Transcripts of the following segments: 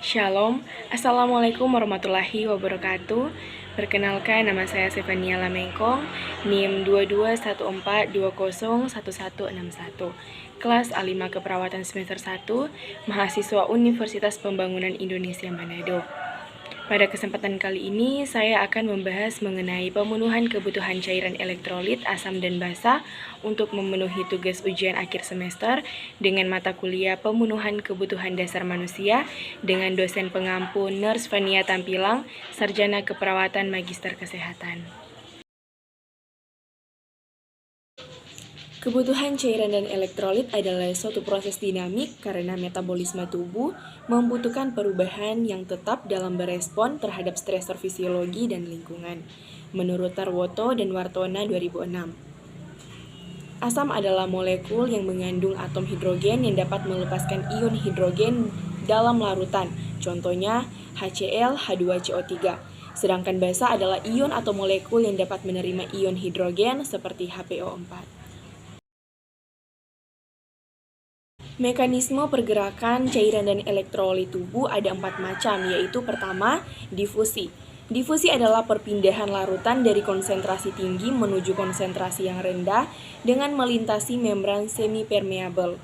Shalom, Assalamualaikum warahmatullahi wabarakatuh. Perkenalkan, nama saya Stefania Lamengkong, NIM 2214201161, kelas A5 Keperawatan semester 1, mahasiswa Universitas Pembangunan Indonesia Manado. Pada kesempatan kali ini, saya akan membahas mengenai pemenuhan kebutuhan cairan elektrolit, asam, dan basa untuk memenuhi tugas ujian akhir semester dengan mata kuliah pemenuhan kebutuhan dasar manusia dengan dosen pengampu Nurse Fania Tampilang, Sarjana Keperawatan Magister Kesehatan. Kebutuhan cairan dan elektrolit adalah suatu proses dinamik karena metabolisme tubuh membutuhkan perubahan yang tetap dalam berespon terhadap stresor fisiologi dan lingkungan. Menurut Tarwoto dan Wartona 2006. Asam adalah molekul yang mengandung atom hidrogen yang dapat melepaskan ion hidrogen dalam larutan, contohnya HCl, H2CO3. Sedangkan basa adalah ion atau molekul yang dapat menerima ion hidrogen seperti HPO4. Mekanisme pergerakan cairan dan elektrolit tubuh ada 4 macam, yaitu pertama, difusi. Difusi adalah perpindahan larutan dari konsentrasi tinggi menuju konsentrasi yang rendah dengan melintasi membran semi-permeabel.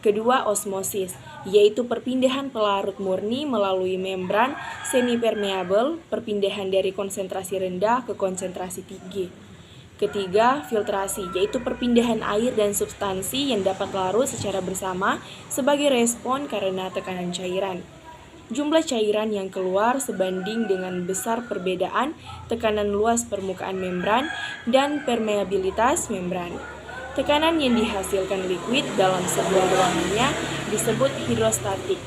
Kedua, osmosis, yaitu perpindahan pelarut murni melalui membran semi-permeabel, perpindahan dari konsentrasi rendah ke konsentrasi tinggi. Ketiga, filtrasi, yaitu perpindahan air dan substansi yang dapat larut secara bersama sebagai respon karena tekanan cairan. Jumlah cairan yang keluar sebanding dengan besar perbedaan tekanan luas permukaan membran dan permeabilitas membran. Tekanan yang dihasilkan liquid dalam sebuah ruangannya disebut hidrostatik.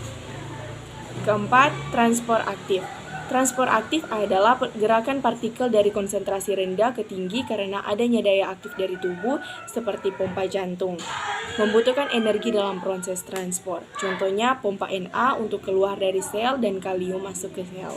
Keempat, transport aktif. Transport aktif adalah gerakan partikel dari konsentrasi rendah ke tinggi karena adanya daya aktif dari tubuh seperti pompa jantung. Membutuhkan energi dalam proses transport. Contohnya pompa Na untuk keluar dari sel dan kalium masuk ke sel.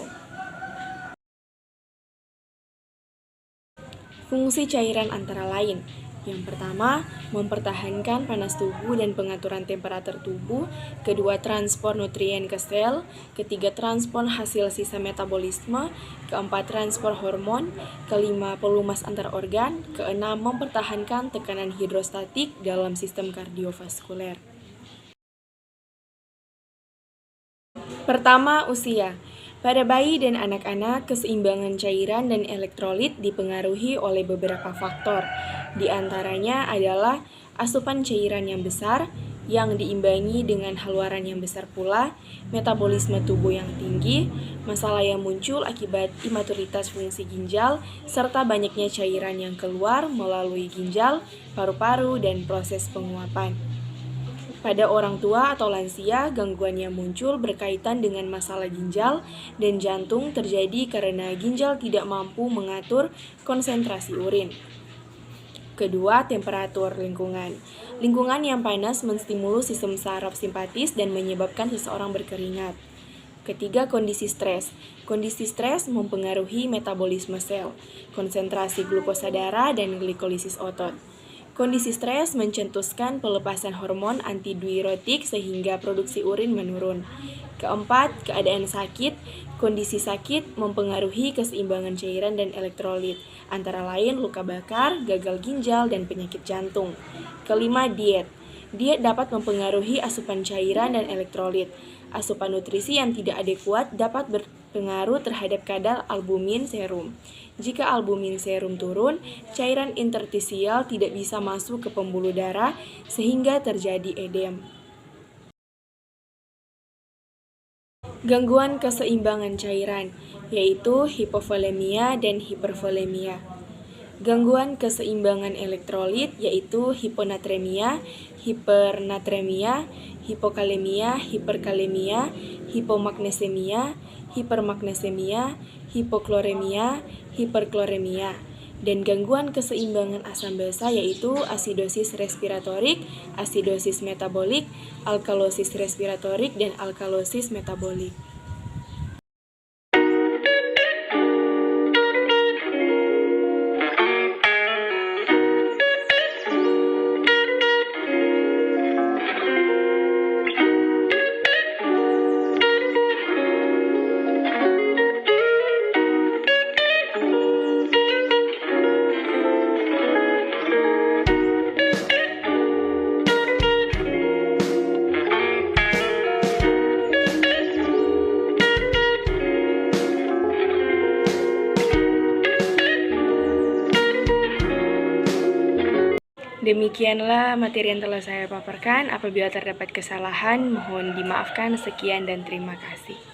Fungsi cairan antara lain. Yang pertama, mempertahankan panas tubuh dan pengaturan temperatur tubuh. Kedua, transport nutrien ke sel. Ketiga, transport hasil sisa metabolisme. Keempat, transport hormon. Kelima, pelumas antar organ. Keenam, mempertahankan tekanan hidrostatik dalam sistem kardiovaskuler. Pertama, usia. Pada bayi dan anak-anak, keseimbangan cairan dan elektrolit dipengaruhi oleh beberapa faktor. Di antaranya adalah asupan cairan yang besar, yang diimbangi dengan haluaran yang besar pula, metabolisme tubuh yang tinggi, masalah yang muncul akibat imaturitas fungsi ginjal, serta banyaknya cairan yang keluar melalui ginjal, paru-paru, dan proses penguapan. Pada orang tua atau lansia, gangguan yang muncul berkaitan dengan masalah ginjal dan jantung terjadi karena ginjal tidak mampu mengatur konsentrasi urin. Kedua, temperatur lingkungan. Lingkungan yang panas menstimulus sistem saraf simpatis dan menyebabkan seseorang berkeringat. Ketiga, kondisi stres. Kondisi stres mempengaruhi metabolisme sel, konsentrasi glukosa darah, dan glikolisis otot. Kondisi stres mencetuskan pelepasan hormon antidiuretik sehingga produksi urin menurun. Keempat, keadaan sakit. Kondisi sakit mempengaruhi keseimbangan cairan dan elektrolit, antara lain luka bakar, gagal ginjal, dan penyakit jantung. Kelima, diet. Diet dapat mempengaruhi asupan cairan dan elektrolit. Asupan nutrisi yang tidak adekuat dapat berpengaruh terhadap kadar albumin serum. Jika albumin serum turun, cairan interstisial tidak bisa masuk ke pembuluh darah sehingga terjadi edem. Gangguan keseimbangan cairan, yaitu hipovolemia dan hipervolemia. Gangguan keseimbangan elektrolit yaitu hiponatremia, hipernatremia, hipokalemia, hiperkalemia, hipomagnesemia, hipermagnesemia, hipokloremia, hiperkloremia. Dan gangguan keseimbangan asam basa yaitu asidosis respiratorik, asidosis metabolik, alkalosis respiratorik, dan alkalosis metabolik. Demikianlah materi yang telah saya paparkan. Apabila terdapat kesalahan, mohon dimaafkan. Sekian dan terima kasih.